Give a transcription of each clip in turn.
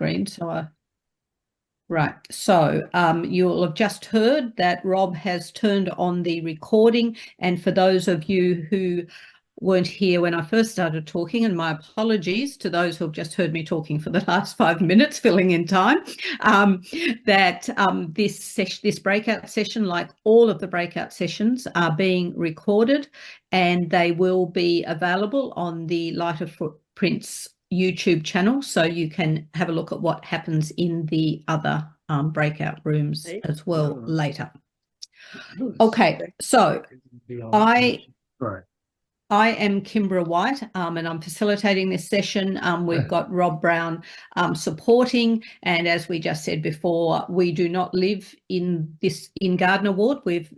screen. Right. So you'll have just heard that Rob has turned on the recording. And for those of you who weren't here when I first started talking, and my apologies to those who have just heard me talking for the last 5 minutes, filling in time, this breakout session, like all of the breakout sessions, are being recorded, and they will be available on the Lighter Footprints YouTube channel, so you can have a look at what happens in the other breakout rooms as well later. Okay, so I am Kimbra White, and I'm facilitating this session. We've got Rob Brown supporting, and as we just said before, we do not live in Gardiner ward. We've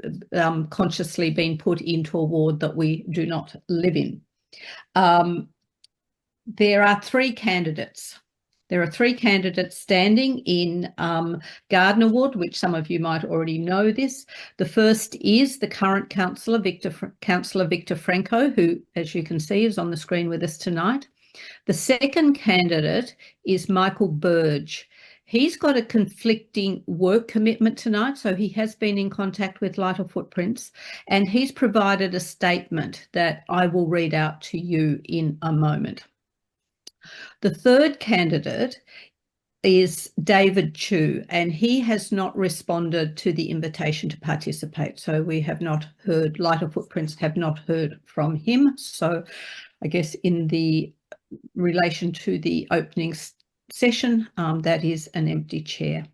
consciously been put into a ward that we do not live in. There are three candidates. There are three candidates standing in Gardiner ward, which some of you might already know this. The first is the current councillor, Councillor Victor Franco, who, as you can see, is on the screen with us tonight. The second candidate is Michael Burge. He's got a conflicting work commitment tonight, so he has been in contact with Lighter Footprints, and he's provided a statement that I will read out to you in a moment. The third candidate is David Chu, and he has not responded to the invitation to participate. So we have not heard, Lighter Footprints have not heard from him. So I guess in the relation to the opening session, that is an empty chair.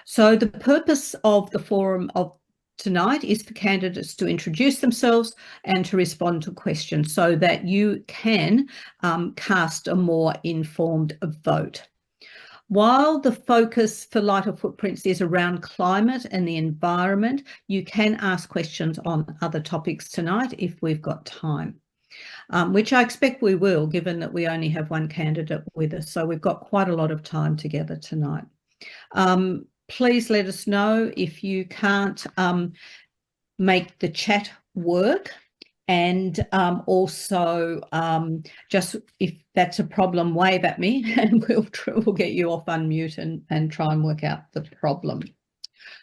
So the purpose of the forum of tonight is for candidates to introduce themselves and to respond to questions so that you can cast a more informed vote. While the focus for Lighter Footprints is around climate and the environment, you can ask questions on other topics tonight if we've got time, which I expect we will, given that we only have one candidate with us. So we've got quite a lot of time together tonight. Please let us know if you can't make the chat work, and also just if that's a problem, wave at me and we'll get you off unmute and try and work out the problem.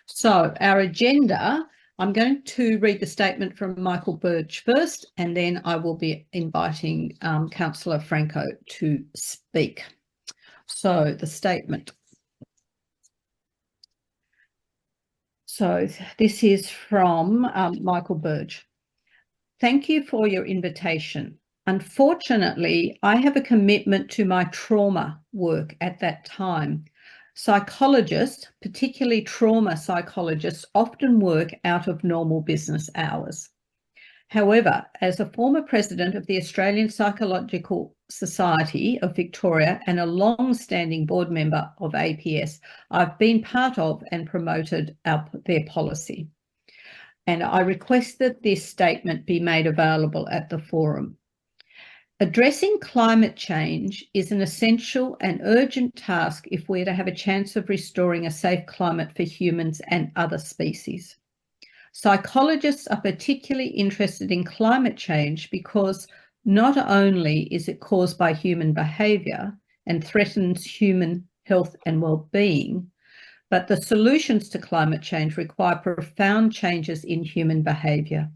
So our agenda, I'm going to read the statement from Michael Burge first, and then I will be inviting Councillor Franco to speak. So the statement. So this is from Michael Burge. Thank you for your invitation. Unfortunately, I have a commitment to my trauma work at that time. Psychologists, particularly trauma psychologists, often work out of normal business hours. However, as a former president of the Australian Psychological Society of Victoria and a long-standing board member of APS, I've been part of and promoted their policy. And I request that this statement be made available at the forum. Addressing climate change is an essential and urgent task if we're to have a chance of restoring a safe climate for humans and other species. Psychologists are particularly interested in climate change because not only is it caused by human behaviour and threatens human health and well-being, but the solutions to climate change require profound changes in human behaviour.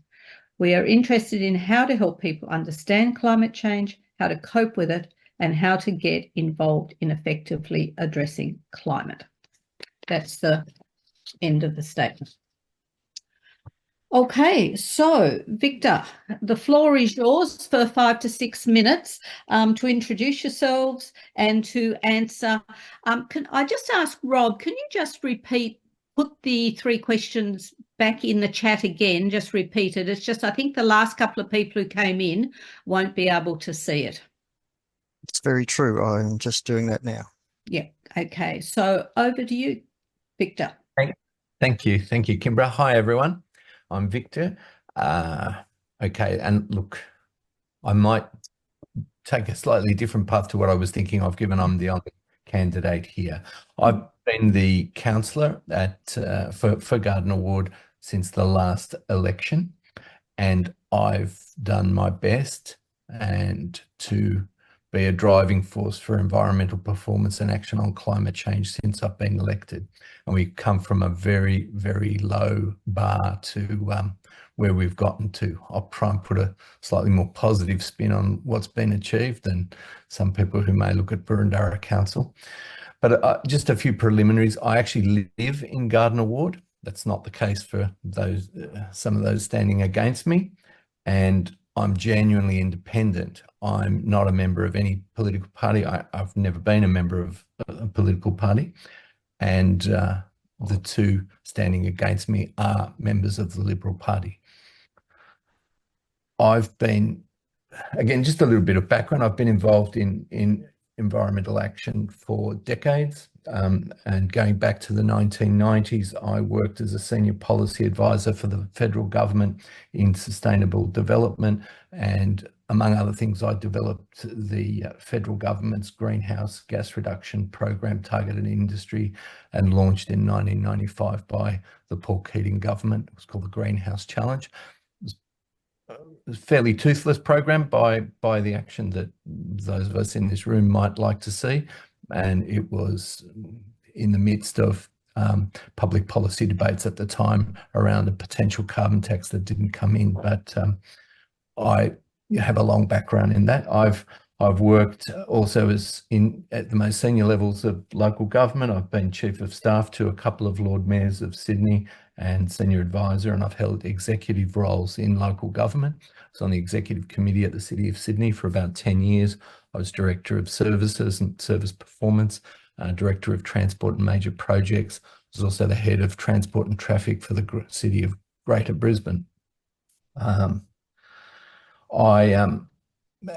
We are interested in how to help people understand climate change, how to cope with it, and how to get involved in effectively addressing climate. That's the end of the statement. Okay, so Victor, the floor is yours for 5 to 6 minutes to introduce yourselves and to answer. Can I just ask Rob, can you just put the three questions back in the chat again, just repeat it. It's just I think the last couple of people who came in won't be able to see it. It's very true. I'm just doing that now. Yeah, okay. So over to you, Victor. Thank you, Kimbra. Hi, everyone. I'm Victor. Okay, and look, I might take a slightly different path to what I was thinking of, given I'm the only candidate here. I've been the councillor for Gardiner Ward since the last election, and I've done my best and to be a driving force for environmental performance and action on climate change since I've been elected. And we come from a very, very low bar to where we've gotten to. I'll try and put a slightly more positive spin on what's been achieved than some people who may look at Boroondara Council. But just a few preliminaries. I actually live in Gardiner Ward. That's not the case for those some of those standing against me. And I'm genuinely independent. I'm not a member of any political party. I've never been a member of a political party. And the two standing against me are members of the Liberal Party. I've been, again, just a little bit of background. I've been involved in environmental action for decades. And going back to the 1990s, I worked as a senior policy advisor for the federal government in sustainable development. And among other things, I developed the federal government's greenhouse gas reduction program targeted industry and launched in 1995 by the Paul Keating government. It was called the Greenhouse Challenge. A fairly toothless program by the action that those of us in this room might like to see. And it was in the midst of public policy debates at the time around a potential carbon tax that didn't come in. But I have a long background in that. I've worked also at the most senior levels of local government. I've been Chief of Staff to a couple of Lord Mayors of Sydney and Senior Advisor, and I've held executive roles in local government. I was on the Executive Committee at the City of Sydney for about 10 years. I was Director of Services and Service Performance, Director of Transport and Major Projects. I was also the Head of Transport and Traffic for the City of Greater Brisbane. I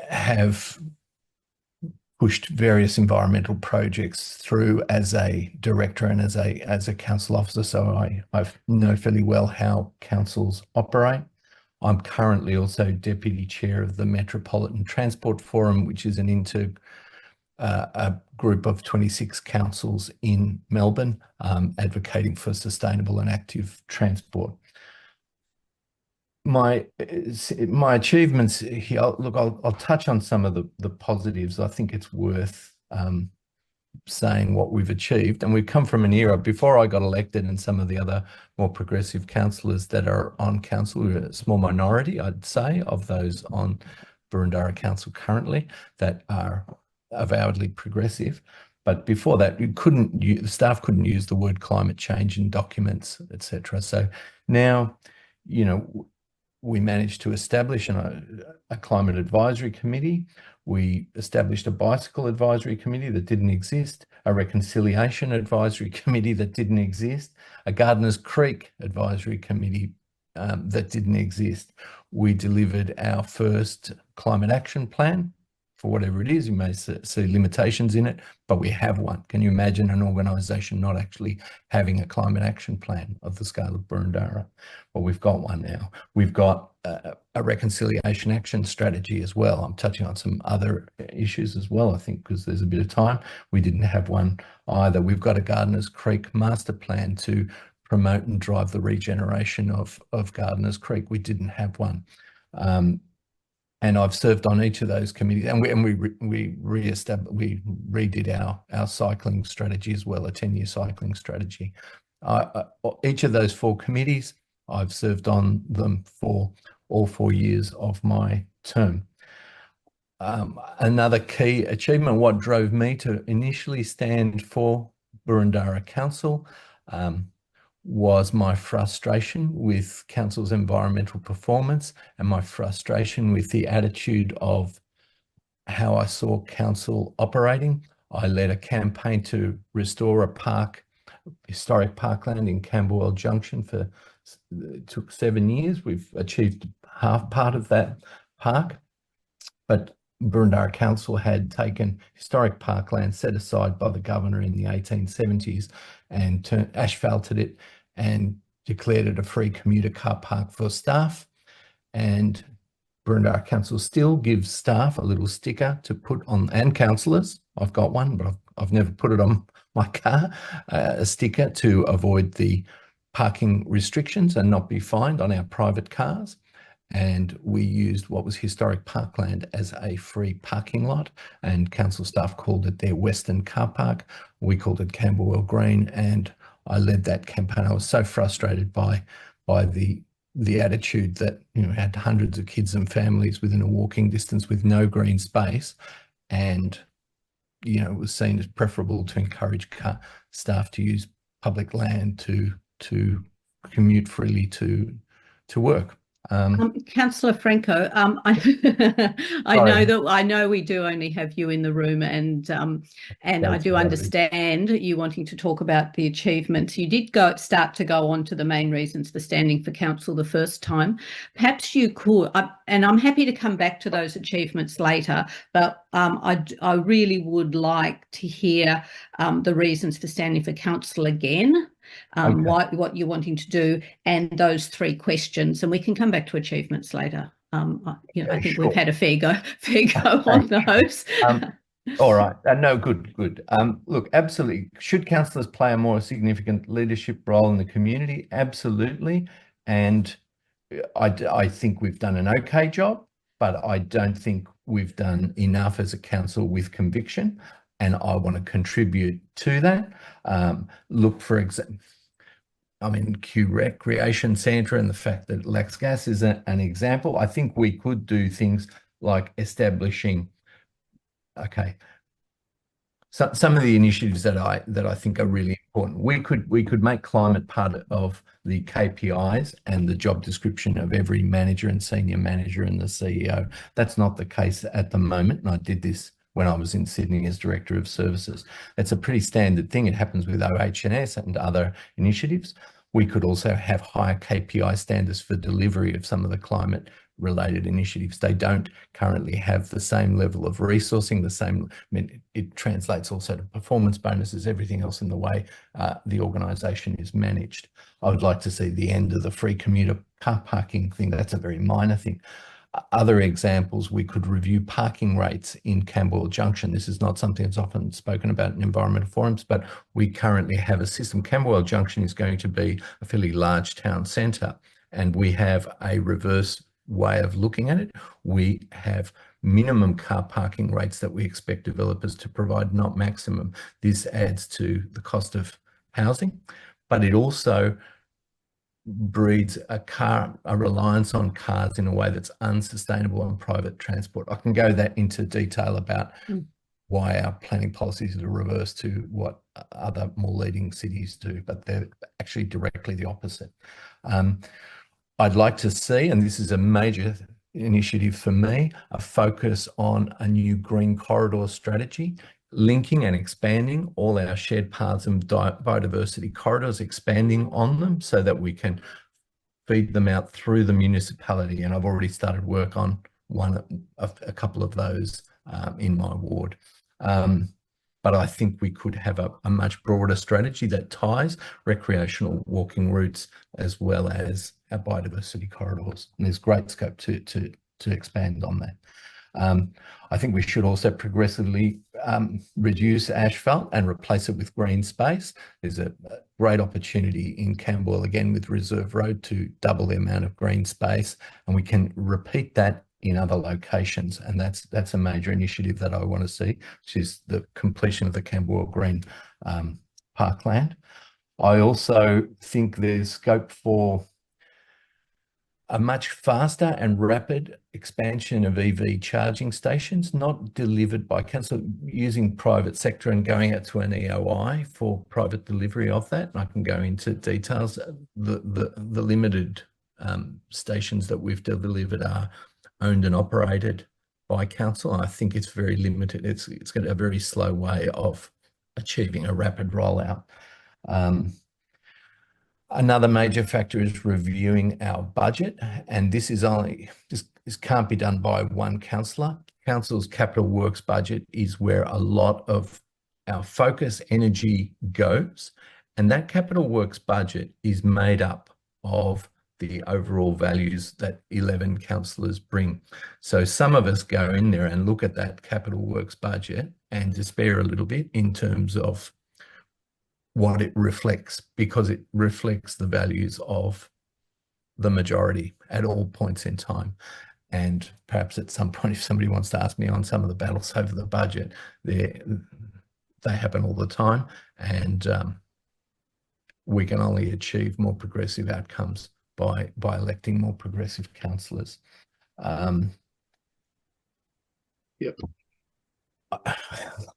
have pushed various environmental projects through as a director and as a council officer, so I know fairly well how councils operate. I'm currently also deputy chair of the Metropolitan Transport Forum, which is a group of 26 councils in Melbourne advocating for sustainable and active transport. My achievements here, look, I'll touch on some of the positives. I think it's worth saying what we've achieved. And we've come from an era before I got elected, and some of the other more progressive councillors that are on council, we're a small minority, I'd say, of those on Boroondara Council currently that are avowedly progressive. But before that, the staff couldn't use the word climate change in documents, etc. So now, you know, we managed to establish a climate advisory committee. We established a bicycle advisory committee that didn't exist, a reconciliation advisory committee that didn't exist, a Gardiner's Creek advisory committee that didn't exist. We delivered our first climate action plan. For whatever it is, you may see limitations in it, but we have one. Can you imagine an organisation not actually having a climate action plan of the scale of Boroondara? Well, we've got one now. We've got a reconciliation action strategy as well. I'm touching on some other issues as well, I think, because there's a bit of time. We didn't have one either. We've got a Gardiner's Creek master plan to promote and drive the regeneration of Gardiner's Creek. We didn't have one. And I've served on each of those committees, and we redid our cycling strategy as well, a 10-year cycling strategy. Each of those 4 committees, I've served on them for all 4 years of my term. Another key achievement, what drove me to initially stand for Boroondara Council, was my frustration with council's environmental performance and my frustration with the attitude of how I saw council operating. I led a campaign to restore a historic parkland in Camberwell Junction it took 7 years. We've achieved half part of that park, but Boroondara Council had taken historic parkland set aside by the governor in the 1870s and asphalted it and declared it a free commuter car park for staff. And Boroondara Council still gives staff a little sticker to put on, and councillors. I've got one, but I've never put it on my car, a sticker to avoid the parking restrictions and not be fined on our private cars. and we used what was historic parkland as a free parking lot, and council staff called it their Western car park. We called it Camberwell Green, and I led that campaign. I was so frustrated by the attitude that, you know, had hundreds of kids and families within a walking distance with no green space, and, you know, it was seen as preferable to encourage staff to use public land to commute freely to work. Councillor Franco, I know we do only have you in the room, and I do understand you wanting to talk about the achievements. You did start to go on to the main reasons for standing for council the first time. Perhaps you could, and I'm happy to come back to those achievements later, but I really would like to hear the reasons for standing for council again. Okay. What you're wanting to do, and those 3 questions, and we can come back to achievements later. You know, I think we've had a fair go on those. All right. No, good. Look, absolutely. Should councillors play a more significant leadership role in the community? Absolutely. And I think we've done an okay job, but I don't think we've done enough as a council with conviction. And I want to contribute to that. Look, for example, I mean, Q Recreation Centre and the fact that it lacks gas is an example. I think we could do things like establishing, some of the initiatives that I think are really important. We could make climate part of the KPIs and the job description of every manager and senior manager and the CEO. That's not the case at the moment, and I did this when I was in Sydney as Director of Services. It's a pretty standard thing. It happens with OH&S and other initiatives. We could also have higher KPI standards for delivery of some of the climate-related initiatives. They don't currently have the same level of resourcing, it translates also to performance bonuses, everything else in the way the organisation is managed. I would like to see the end of the free commuter car parking thing. That's a very minor thing. Other examples, we could review parking rates in Camberwell Junction. This is not something that's often spoken about in environmental forums, but we currently have a system. Camberwell Junction is going to be a fairly large town centre, and we have a reverse way of looking at it. We have minimum car parking rates that we expect developers to provide, not maximum. This adds to the cost of housing, but it also breeds a reliance on cars in a way that's unsustainable on private transport. I can go into detail about why our planning policies are reverse to what other more leading cities do, but they're actually directly the opposite. I'd like to see, and this is a major initiative for me, a focus on a new green corridor strategy, linking and expanding all our shared paths and biodiversity corridors, expanding on them so that we can feed them out through the municipality. And I've already started work on a couple of those in my ward. But I think we could have a much broader strategy that ties recreational walking routes as well as our biodiversity corridors. And there's great scope to expand on that. I think we should also progressively reduce asphalt and replace it with green space. There's a great opportunity in Camberwell, again, with Reserve Road to double the amount of green space, and we can repeat that in other locations. And that's a major initiative that I want to see, which is the completion of the Camberwell Green parkland. I also think there's scope for a much faster and rapid expansion of EV charging stations, not delivered by council, using private sector and going out to an EOI for private delivery of that. And I can go into details. The limited stations that we've delivered are owned and operated by council. I think it's very limited. It's got a very slow way of achieving a rapid rollout. Another major factor is reviewing our budget, and this can't be done by one councillor. Council's capital works budget is where a lot of our focus energy goes, and that capital works budget is made up of the overall values that 11 councillors bring. So some of us go in there and look at that capital works budget and despair a little bit in terms of what it reflects, because it reflects the values of the majority at all points in time. And perhaps at some point, if somebody wants to ask me on some of the battles over the budget, they happen all the time, and we can only achieve more progressive outcomes by electing more progressive councillors. Yep.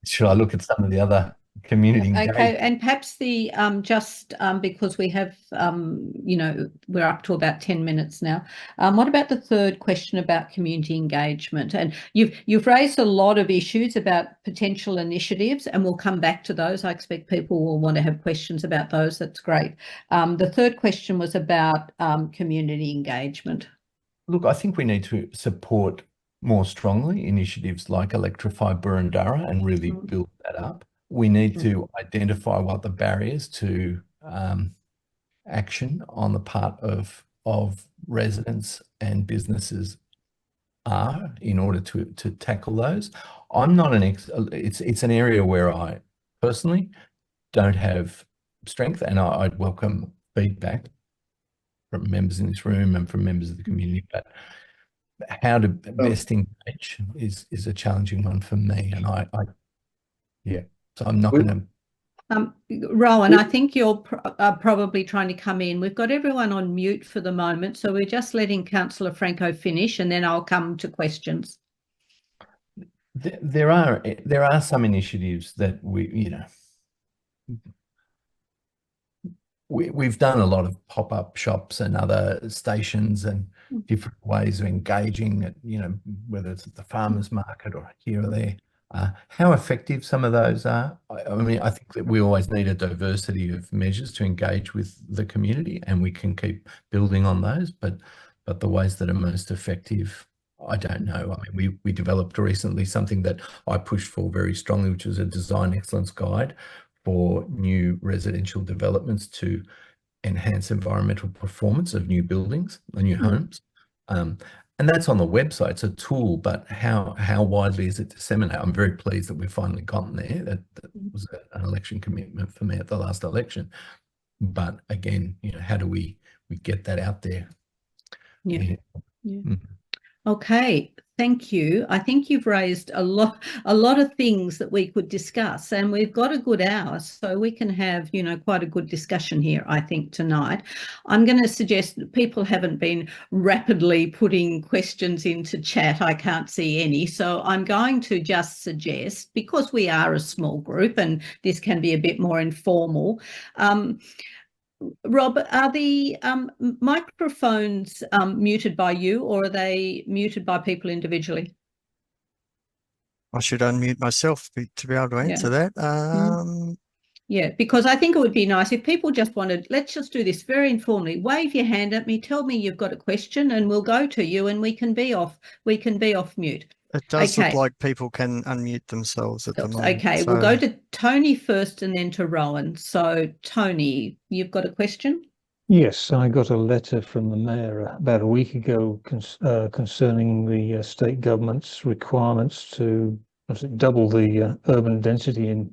Should I look at some of the other community engagement? Okay, and perhaps the because we have we're up to about 10 minutes now. What about the third question about community engagement? And you've raised a lot of issues about potential initiatives, and we'll come back to those. I expect people will want to have questions about those. That's great. The third question was about community engagement. Look, I think we need to support more strongly initiatives like Electrify Boroondara and really build that up. We need to identify what the barriers to action on the part of residents and businesses are in order to tackle those. I'm not it's an area where I personally don't have strength, and I'd welcome feedback from members in this room and from members of the community, but how to best engage is a challenging one for me, and so I'm not going to. Rowan, I think you're probably trying to come in. We've got everyone on mute for the moment, so we're just letting Councillor Franco finish, and then I'll come to questions. There are some initiatives that we've done a lot of pop-up shops and other stations and different ways of engaging at, whether it's at the farmers market or here or there. How effective some of those are, I mean, I think that we always need a diversity of measures to engage with the community, and we can keep building on those, but the ways that are most effective, I don't know. I mean, we developed recently something that I pushed for very strongly, which was a design excellence guide for new residential developments to enhance environmental performance of new buildings, new homes. And that's on the website. It's a tool, but how widely is it disseminated? I'm very pleased that we've finally gotten there. That was an election commitment for me at the last election. But again, how do we get that out there? Yeah. Okay, thank you. I think you've raised a lot of things that we could discuss, and we've got a good hour, so we can have, quite a good discussion here, I think, tonight. I'm going to suggest that people haven't been rapidly putting questions into chat. I can't see any, so I'm going to just suggest, because we are a small group and this can be a bit more informal, Rob, are the microphones muted by you, or are they muted by people individually? I should unmute myself to be able to answer that. Yeah, because I think it would be nice if people just wanted, let's just do this very informally. Wave your hand at me, tell me you've got a question, and we'll go to you, and we can be off mute. It does look like people can unmute themselves at the moment. Okay, we'll go to Tony first and then to Rowan. So, Tony, you've got a question? Yes, I got a letter from the Mayor about a week ago concerning the state government's requirements to double the urban density in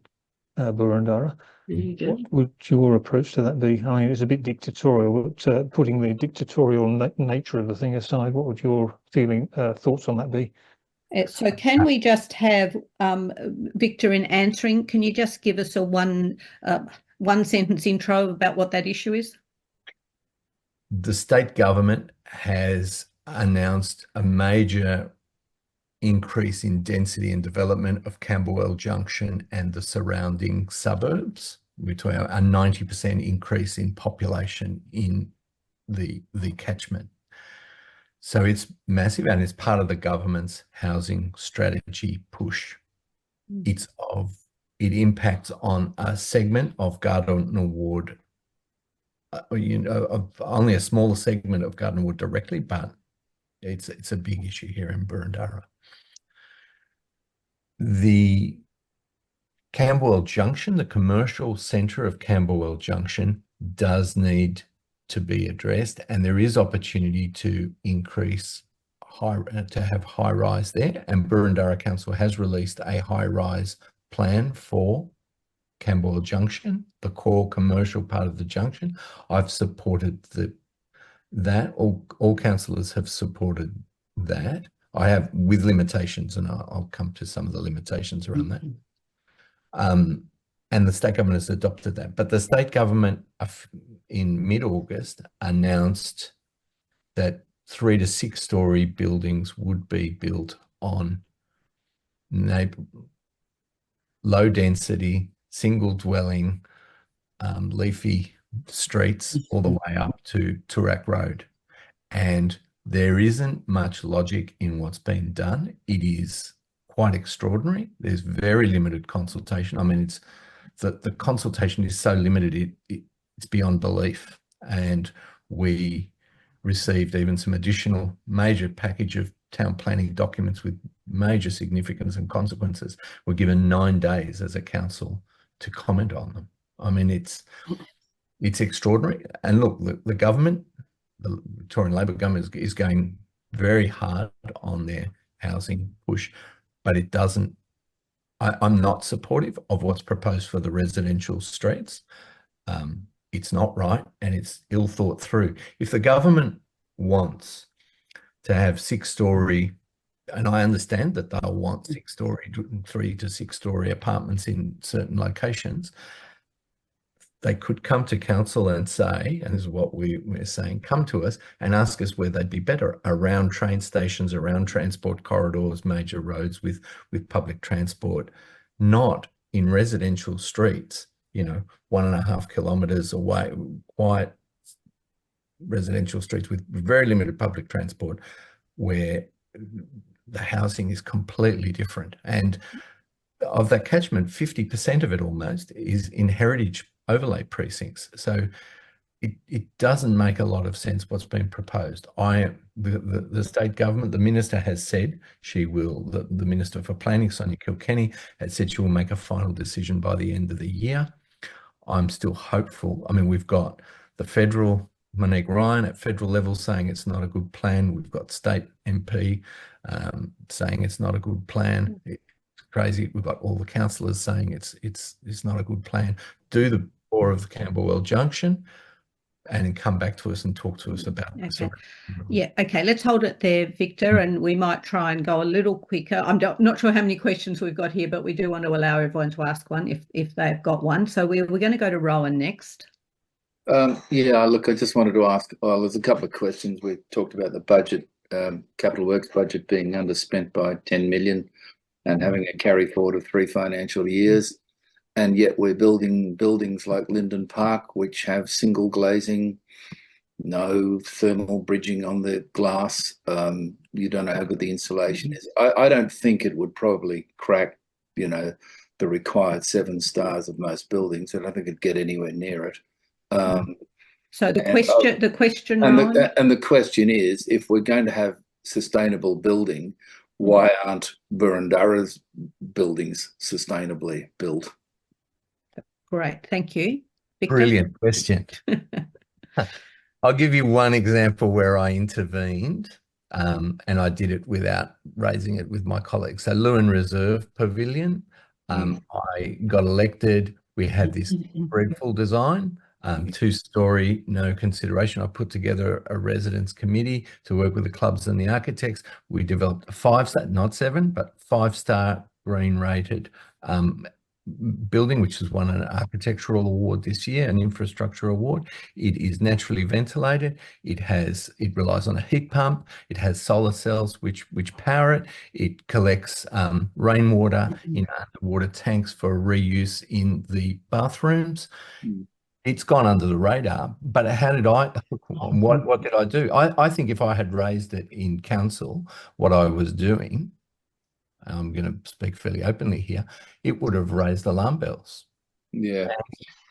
Boroondara. What would your approach to that be? I mean, it's a bit dictatorial, but putting the dictatorial nature of the thing aside, what would your thoughts on that be? So can we just have Victor, in answering, can you just give us a one sentence intro about what that issue is? The state government has announced a major increase in density and development of Camberwell Junction and the surrounding suburbs. We're talking a 90% increase in population in the catchment. So it's massive, and it's part of the government's housing strategy push. It impacts on a segment of Gardiner Ward, only a smaller segment of Gardiner Ward directly, but it's a big issue here in Boroondara. The Camberwell Junction, the commercial centre of Camberwell Junction, does need to be addressed, and there is opportunity to increase to have high rise there, and Boroondara Council has released a high rise plan for Camberwell Junction, the core commercial part of the junction. I've supported the That all councillors have supported that. I have, with limitations, and I'll come to some of the limitations around that. And the state government has adopted that. But the state government in mid-August announced that 3 to 6 story buildings would be built on low density, single dwelling, leafy streets all the way up to Toorak Road. And there isn't much logic in what's been done. It is quite extraordinary. There's very limited consultation. I mean, it's the consultation is so limited, it's beyond belief. And we received even some additional major package of town planning documents with major significance and consequences. We're given 9 days as a council to comment on them. I mean, it's extraordinary. And look, the government, the Victorian Labor government is going very hard on their housing push, but it doesn't, I'm not supportive of what's proposed for the residential streets. It's not right, and it's ill thought through. If the government wants to have 6-story, and I understand that they'll want 6-story, 3 to 6-story apartments in certain locations, they could come to council and say, and this is what we're saying, come to us and ask us where they'd be better, around train stations, around transport corridors, major roads with public transport, not in residential streets, 1.5 kilometres away, quiet residential streets with very limited public transport, where the housing is completely different. And of that catchment, 50% of it almost is in heritage overlay precincts. So it doesn't make a lot of sense what's been proposed. The state government, the minister has said she will, the Minister for Planning, Sonia Kilkenny, has said she will make a final decision by the end of the year. I'm still hopeful. I mean, we've got the federal, Monique Ryan at federal level saying it's not a good plan. We've got state MP saying it's not a good plan. It's crazy. We've got all the councillors saying it's not a good plan. Do the tour of the Camberwell Junction and come back to us and talk to us about this. Okay. Yeah, okay, let's hold it there, Victor, and we might try and go a little quicker. I'm not sure how many questions we've got here, but we do want to allow everyone to ask one if they've got one. So we're going to go to Rowan next. Yeah, look, I just wanted to ask, there's a couple of questions. We talked about the budget, capital works budget being underspent by 10 million and having a carry forward of 3 financial years. And yet we're building buildings like Linden Park, which have single glazing, no thermal bridging on the glass. You don't know how good the insulation is. I don't think it would probably crack, the required 7 stars of most buildings. I don't think it'd get anywhere near it. So the question, and the question is, if we're going to have sustainable building, why aren't Boroondara's buildings sustainably built? Great, thank you, Victor. Brilliant question. I'll give you one example where I intervened, and I did it without raising it with my colleagues. So Lewin Reserve Pavilion, I got elected. We had this dreadful design, 2-story, no consideration. I put together a residents committee to work with the clubs and the architects. We developed a 5-star, not 7, but 5-star green rated building, which has won an architectural award this year, an infrastructure award. It is naturally ventilated. It relies on a heat pump. It has solar cells which power it. It collects rainwater in underwater tanks for reuse in the bathrooms. It's gone under the radar, but what did I do? I think if I had raised it in council, what I was doing, I'm going to speak fairly openly here, it would have raised alarm bells. Yeah.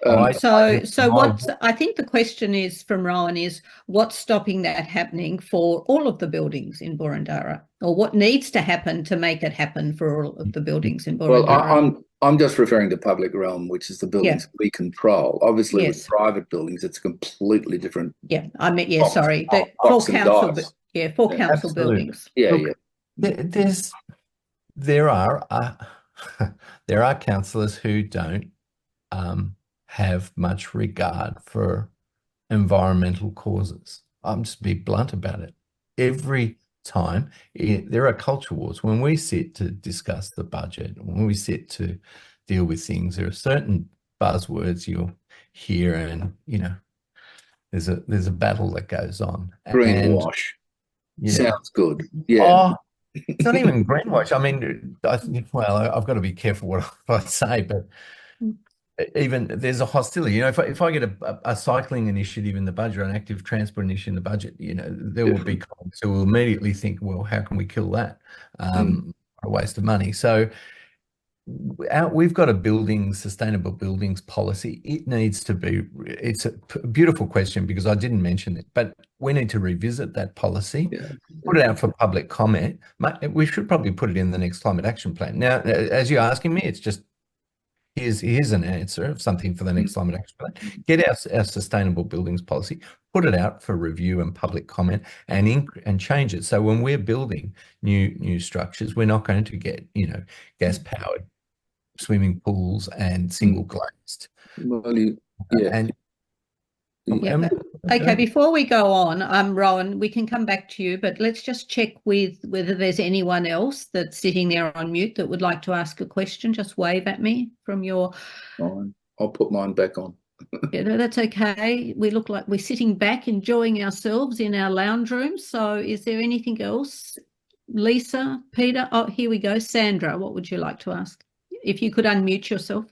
I think the question is from Rowan is, what's stopping that happening for all of the buildings in Boroondara, or what needs to happen to make it happen for all of the buildings in Boroondara? Well, I'm just referring to public realm, which is the buildings we control. Obviously, with private buildings, it's a completely different. Yeah, I mean, sorry, the full council, full council buildings. There are councillors who don't have much regard for environmental causes. I'm just be blunt about it. Every time there are culture wars. When we sit to discuss the budget, when we sit to deal with things, there are certain buzzwords you'll hear, and there's a battle that goes on. Greenwash. And, sounds good. Yeah. Oh, it's not even greenwash. I mean, I've got to be careful what I say, but even there's a hostility. If I get a cycling initiative in the budget, or an active transport initiative in the budget, there will be colleagues who will immediately think, well, how can we kill that? A waste of money. So we've got a sustainable buildings policy. It needs to be, it's a beautiful question, because I didn't mention it, but we need to revisit that policy, put it out for public comment. We should probably put it in the next climate action plan. Now, as you're asking me, it's just, here's an answer of something for the next climate action plan. Get our sustainable buildings policy, put it out for review and public comment, and change it. So when we're building new structures, we're not going to get, gas powered swimming pools and single glazed. Okay, before we go on, Rowan, we can come back to you, but let's just check with whether there's anyone else that's sitting there on mute that would like to ask a question. Just wave at me from your... I'll put mine back on. Yeah, no, that's okay. We look like we're sitting back enjoying ourselves in our lounge room. So is there anything else? Lisa, Peter? Oh, here we go. Sandra, what would you like to ask? If you could unmute yourself.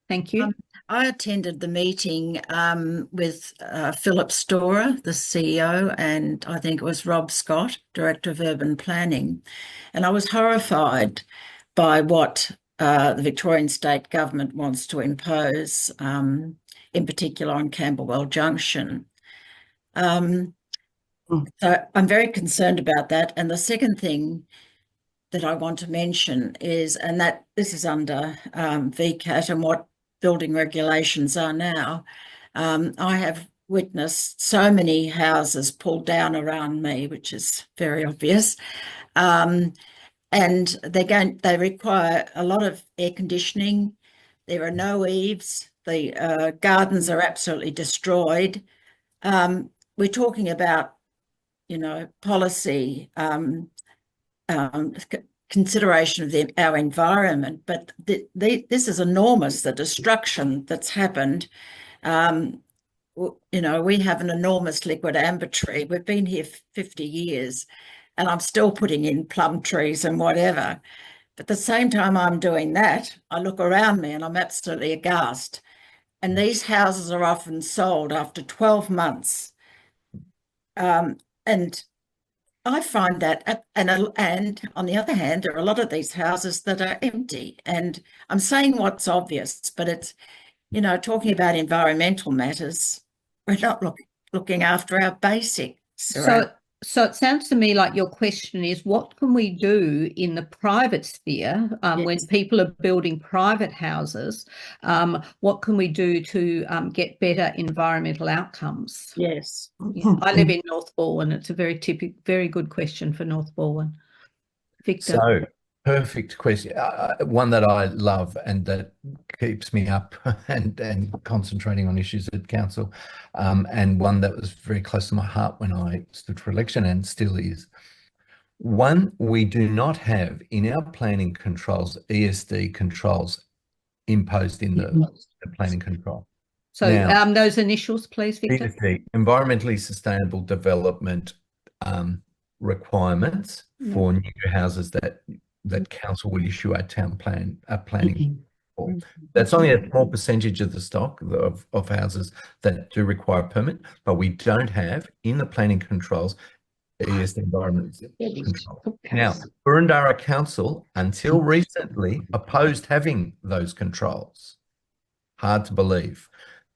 Thank you. I attended the meeting with Philip Storer, the CEO, and I think it was Rob Scott, Director of Urban Planning. And I was horrified by what the Victorian State Government wants to impose, in particular on Camberwell Junction. So I'm very concerned about that. And the second thing that I want to mention is, and that this is under VCAT and what building regulations are now, I have witnessed so many houses pulled down around me, which is very obvious. And they require a lot of air conditioning. There are no eaves. The gardens are absolutely destroyed. We're talking about, policy, consideration of our environment, but this is enormous, the destruction that's happened. We have an enormous liquid amber tree. We've been here 50 years and I'm still putting in plum trees and whatever. But at the same time I'm doing that, I look around me and I'm absolutely aghast. And these houses are often sold after 12 months. And I find that, and on the other hand, there are a lot of these houses that are empty. And I'm saying what's obvious, but it's, talking about environmental matters, we're not looking after our basics. So it sounds to me like your question is, what can we do in the private sphere when people are building private houses? What can we do to get better environmental outcomes? Yes. I live in North Balwyn. It's a very good question for North Balwyn. Victor. So, perfect question. One that I love and that keeps me up and concentrating on issues at council, and one that was very close to my heart when I stood for election and still is. One, we do not have in our planning controls, ESD controls imposed in the planning control. So now, those initials, please, Victor. ESD, environmentally sustainable development requirements for new houses that council will issue a planning for. That's only a small percentage of the stock of houses that do require a permit, but we don't have in the planning controls ESD environment control. Now, Boroondara Council, until recently, opposed having those controls. Hard to believe.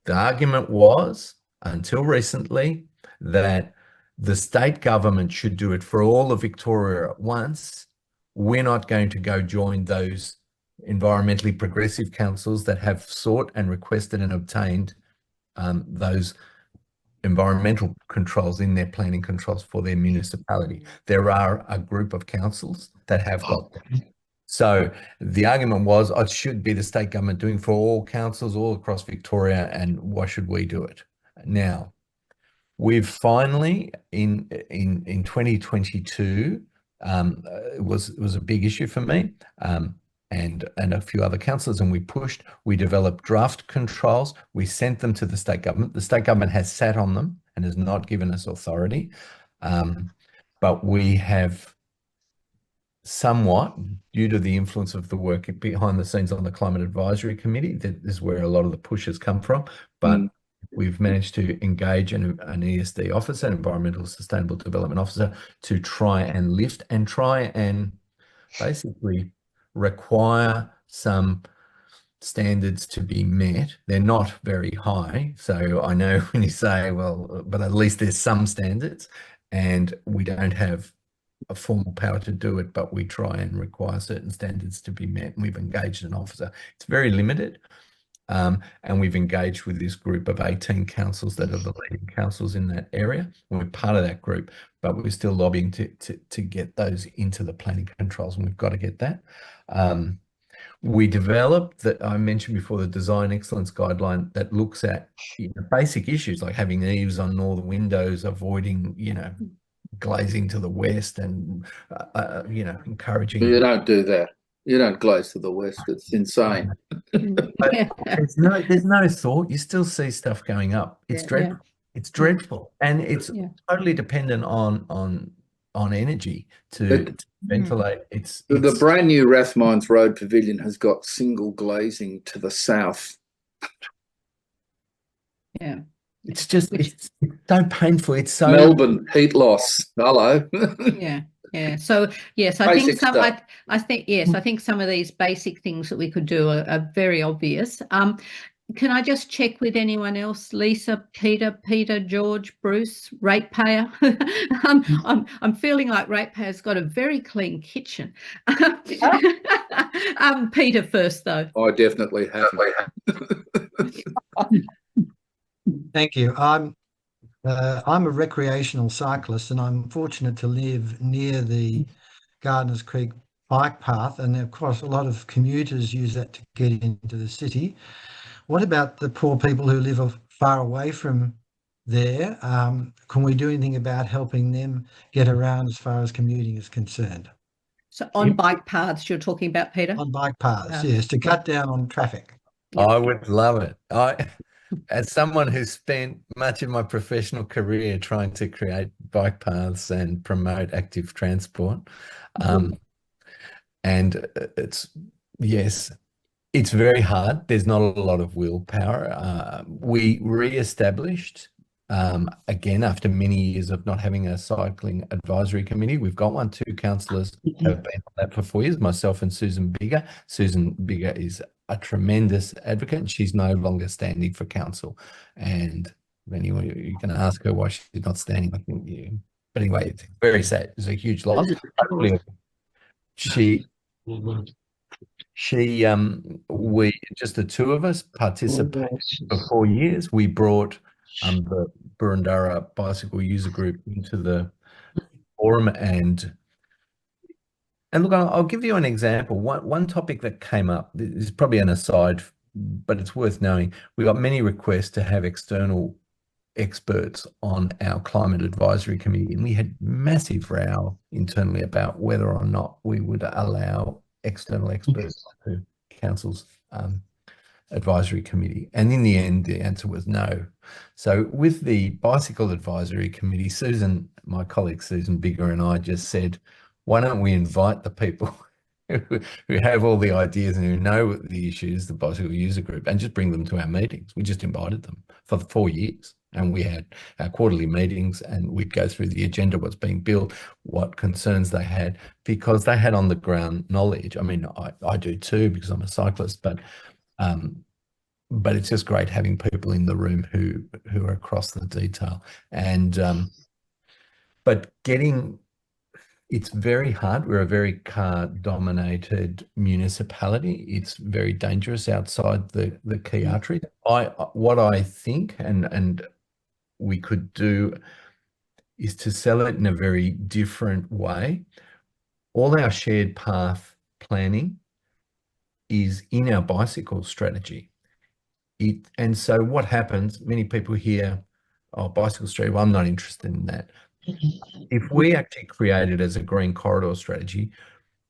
The argument was, until recently, that the state government should do it for all of Victoria at once. We're not going to go join those environmentally progressive councils that have sought and requested and obtained those environmental controls in their planning controls for their municipality. There are a group of councils that have got them. So the argument was, it should be the state government doing for all councils all across Victoria, and why should we do it? Now, we've finally in 2022, it was a big issue for me, and a few other councillors, and we developed draft controls. We sent them to the state government. The state government has sat on them and has not given us authority, but we have somewhat, due to the influence of the work behind the scenes on the Climate Advisory Committee, that is where a lot of the pushes come from, but we've managed to engage an ESD officer, an Environmental Sustainable Development Officer, to try and lift and try and basically require some standards to be met. They're not very high. So I know when you say, well, but at least there's some standards, and we don't have a formal power to do it, but we try and require certain standards to be met. And we've engaged an officer. It's very limited. And we've engaged with this group of 18 councils that are the leading councils in that area. And we're part of that group, but we're still lobbying to get those into the planning controls, and we've got to get that. We developed, that I mentioned before, the Design Excellence Guideline that looks at basic issues like having eaves on all the windows, avoiding, glazing to the west, and, encouraging. You don't do that. You don't glaze to the west. It's insane. There's no thought. You still see stuff going up. It's dreadful. It's dreadful, and it's totally dependent on energy to ventilate. It's the brand new Rathmines Road Pavilion has got single glazing to the south. Yeah. It's just it's so painful. It's so Melbourne heat loss. Hello. Yeah. So yes, I think some of these basic things that we could do are very obvious. Can I just check with anyone else? Lisa, Peter, George, Bruce, ratepayer. I'm feeling like ratepayer's got a very clean kitchen. Peter first, though. I definitely have. Thank you. I'm a recreational cyclist, and I'm fortunate to live near the Gardiner's Creek bike path, and of course a lot of commuters use that to get into the city. What about the poor people who live far away from there? Can we do anything about helping them get around as far as commuting is concerned? So on bike paths you're talking about, Peter? On bike paths, yes, to cut down on traffic. I would love it. As someone who's spent much of my professional career trying to create bike paths and promote active transport, and it's very hard. There's not a lot of willpower. We re-established, again, after many years of not having a cycling advisory committee. We've got one. 2 councillors have been on that for 4 years, myself and Susan Bigger. Susan Bigger is a tremendous advocate, and she's no longer standing for council. And anyway, you can ask her why she's not standing. I think but anyway, it's very sad. It's a huge loss. We just the 2 of us participated for 4 years. We brought the Boroondara Bicycle User Group into the forum, and look, I'll give you an example. One topic that came up, this is probably an aside, but it's worth knowing. We got many requests to have external experts on our Climate Advisory Committee, and we had massive row internally about whether or not we would allow external experts to Council's Advisory Committee. And in the end, the answer was no. So with the Bicycle Advisory Committee, Susan, my colleague Susan Bigger, and I just said, why don't we invite the people who have all the ideas and who know the issues, the Bicycle User Group, and just bring them to our meetings. We just invited them for 4 years, and we had our quarterly meetings, and we'd go through the agenda, what's being built, what concerns they had, because they had on the ground knowledge. I mean, I do too, because I'm a cyclist, but it's just great having people in the room who are across the detail. And but it's very hard. We're a very car-dominated municipality. It's very dangerous outside the key arteries. What I think, and we could do, is to sell it in a very different way. All our shared path planning is in our bicycle strategy. And so what happens, many people hear, oh, bicycle strategy, well, I'm not interested in that. If we actually create it as a green corridor strategy,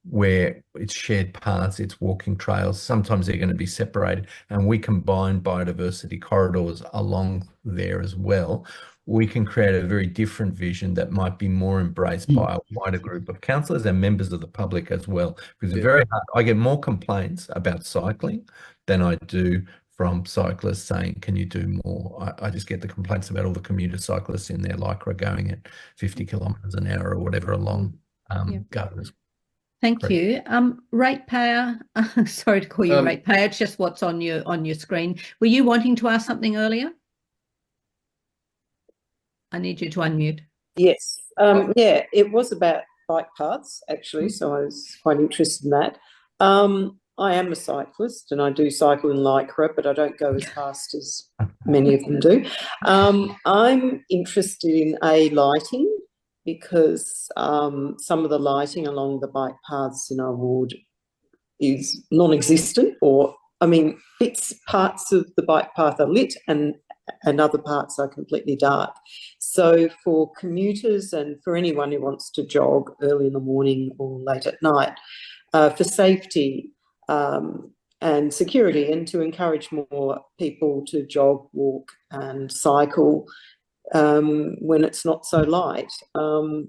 where it's shared paths, it's walking trails, sometimes they're going to be separated, and we combine biodiversity corridors along there as well, we can create a very different vision that might be more embraced by a wider group of councillors and members of the public as well. Because it's very hard. I get more complaints about cycling than I do from cyclists saying, can you do more? I just get the complaints about all the commuter cyclists in their Lycra going at 50 kilometres an hour or whatever along Gardiner's. Thank you. Ratepayer, sorry to call you ratepayer, it's just what's on your screen. Were you wanting to ask something earlier? I need you to unmute. Yes. Yeah, it was about bike paths, actually, so I was quite interested in that. I am a cyclist and I do cycle in Lycra, but I don't go as fast as many of them do. I'm interested in lighting, because some of the lighting along the bike paths in our ward is non-existent, or, I mean, parts of the bike path are lit and other parts are completely dark. So for commuters and for anyone who wants to jog early in the morning or late at night, for safety and security, and to encourage more people to jog, walk and cycle when it's not so light, you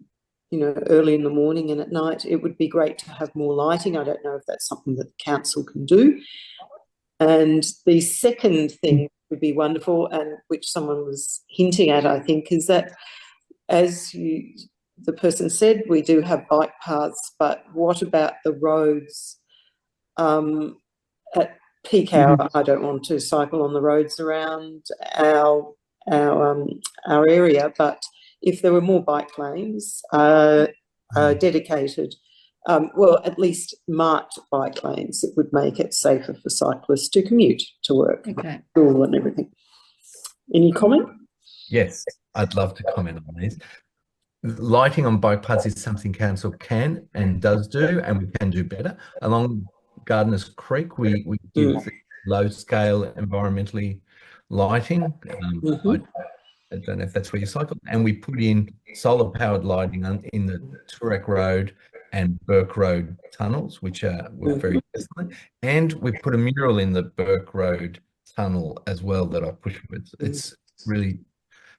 know, early in the morning and at night, it would be great to have more lighting. I don't know if that's something that the council can do. And the second thing would be wonderful, and which someone was hinting at, I think, is that, as the person said, we do have bike paths, but what about the roads at peak hour? I don't want to cycle on the roads around our area, but if there were more bike lanes dedicated, well, at least marked bike lanes, it would make it safer for cyclists to commute to work, school and everything. Any comment? Yes, I'd love to comment on this. Lighting on bike paths is something council can and does do, and we can do better. Along Gardiner's Creek, we did low scale environmentally lighting. I don't know if that's where you cycle, and we put in solar powered lighting in the Toorak Road and Burke Road tunnels, which were very excellent. And we put a mural in the Burke Road tunnel as well that I pushed with. It's really,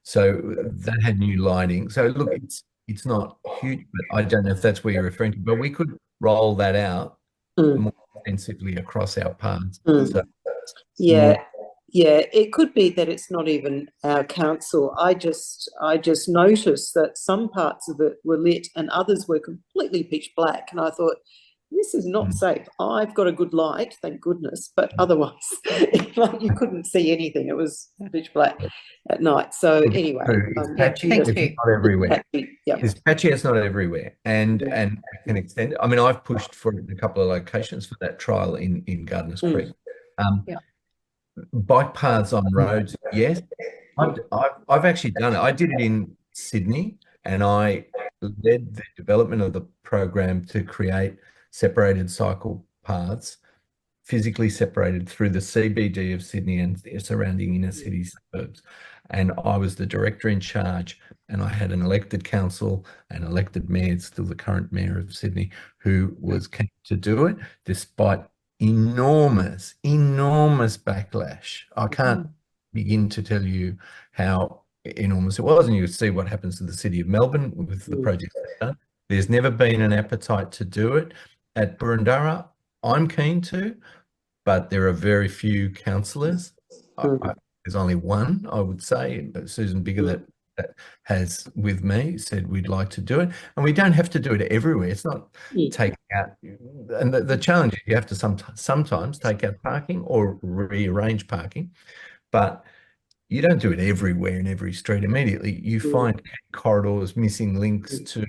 so that had new lighting. So look, it's not huge, but I don't know if that's where you're referring to, but we could roll that out more extensively across our paths. So, yeah, it could be that it's not even our council. I just noticed that some parts of it were lit and others were completely pitch black, and I thought, this is not safe. I've got a good light, thank goodness, but otherwise, like, you couldn't see anything. It was pitch black at night. So anyway, it's patchy. It's not everywhere. It's patchy. It's not everywhere, and it can extend. I mean, I've pushed for a couple of locations for that trial in Gardiner's Creek. Bike paths on roads, yes. I've actually done it. I did it in Sydney, and I led the development of the program to create separated cycle paths, physically separated through the CBD of Sydney and surrounding inner city suburbs. And I was the director in charge, and I had an elected council and elected mayor, still the current mayor of Sydney, who was keen to do it, despite enormous backlash. I can't begin to tell you how enormous it was, and you see what happens to the city of Melbourne with the project they've done. There's never been an appetite to do it. At Boroondara, I'm keen to, but there are very few councillors. There's only one, I would say, Susan Bigger, that has with me said we'd like to do it, and we don't have to do it everywhere. It's not taking out, and the challenge is you have to sometimes take out parking or rearrange parking, but you don't do it everywhere in every street immediately. You find corridors, missing links to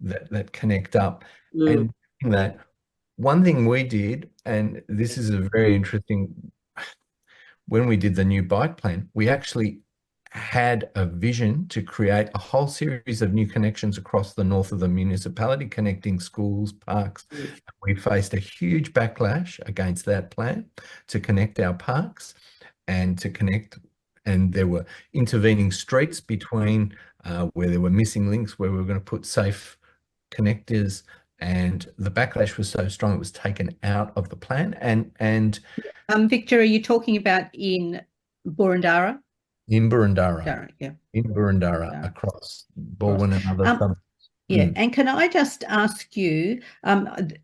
that connect up, and that one thing we did, and this is a very interesting, when we did the new bike plan, we actually had a vision to create a whole series of new connections across the north of the municipality, connecting schools, parks. We faced a huge backlash against that plan to connect our parks and to connect, and there were intervening streets between where there were missing links, where we were going to put safe connectors, and the backlash was so strong it was taken out of the plan. And Victor, are you talking about in Boroondara? In Boroondara, yeah. In Boroondara, across Baldwin and other suburbs. Yeah, and can I just ask you,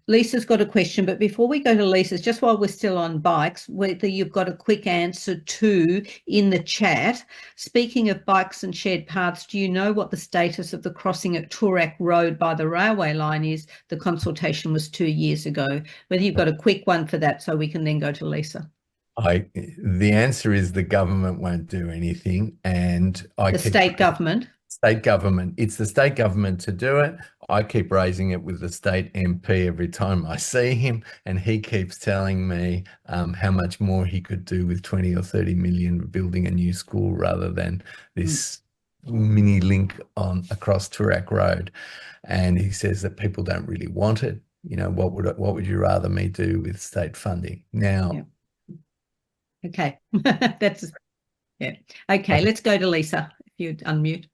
Lisa's got a question, but before we go to Lisa's, just while we're still on bikes, whether you've got a quick answer to in the chat. Speaking of bikes and shared paths, do you know what the status of the crossing at Toorak Road by the railway line is? The consultation was 2 years ago. Whether you've got a quick one for that so we can then go to Lisa. The answer is the government won't do anything, and the state government. State government. It's the state government to do it. I keep raising it with the state MP every time I see him, and he keeps telling me how much more he could do with 20 or 30 million building a new school rather than this mini link across Toorak Road. And he says that people don't really want it. You know, what would you rather me do with state funding now? Yeah. Okay, that's okay. Let's go to Lisa. If you'd unmute.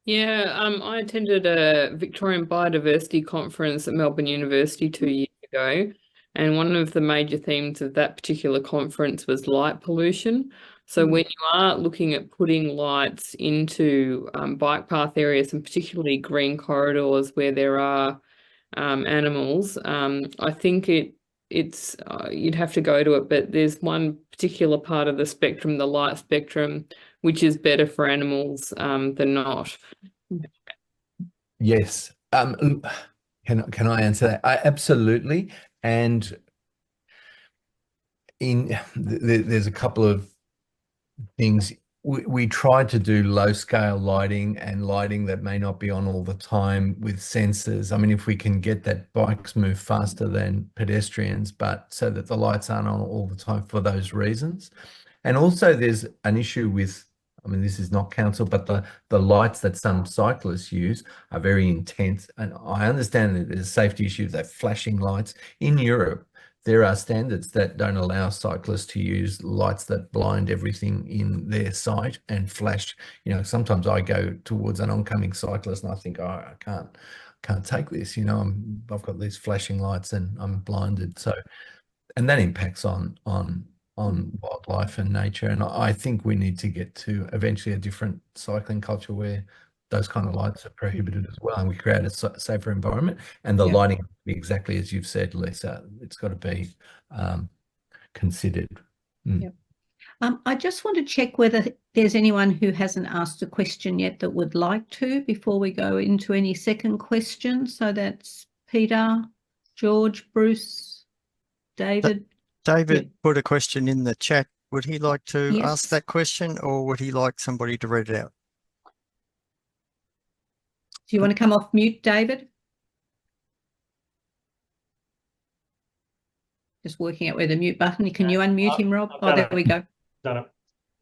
Yeah, I attended a Victorian Biodiversity Conference at Melbourne University 2 years ago, and one of the major themes of that particular conference was light pollution. So when you are looking at putting lights into bike path areas, and particularly green corridors where there are animals, I think it's you'd have to go to it, but there's one particular part of the spectrum, the light spectrum, which is better for animals than not. Yes. Can I answer that? Absolutely. And there's a couple of things. We tried to do low scale lighting and lighting that may not be on all the time with sensors. I mean, if we can get that bikes move faster than pedestrians, but so that the lights aren't on all the time for those reasons. And also there's an issue with, I mean, this is not council, but the lights that some cyclists use are very intense. And I understand that there's a safety issue, that flashing lights. In Europe, there are standards that don't allow cyclists to use lights that blind everything in their sight and flash. You know, sometimes I go towards an oncoming cyclist and I think, oh, I can't take this. You know, I've got these flashing lights and I'm blinded. So, and that impacts on wildlife and nature. And I think we need to get to eventually a different cycling culture where those kind of lights are prohibited as well, and we create a safer environment. And the lighting, exactly as you've said, Lisa, it's got to be considered. Yep. I just want to check whether there's anyone who hasn't asked a question yet that would like to before we go into any second questions. So that's Peter, George, Bruce, David. David put a question in the chat. Would he like to ask Yes. that question, or would he like somebody to read it out? Do you want to come off mute, David? Just working out where the mute button. Can you unmute him, Rob? Oh, there we go. Done it.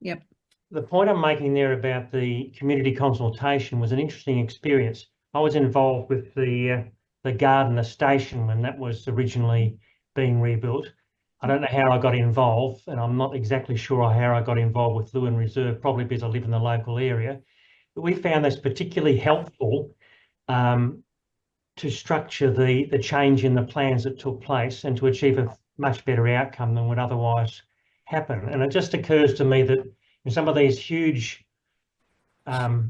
Yep. The point I'm making there about the community consultation was an interesting experience. I was involved with the Gardiner station when that was originally being rebuilt. I don't know how I got involved, and I'm not exactly sure how I got involved with Lewin Reserve, probably because I live in the local area. But we found this particularly helpful to structure the change in the plans that took place and to achieve a much better outcome than would otherwise happen. And it just occurs to me that in some of these huge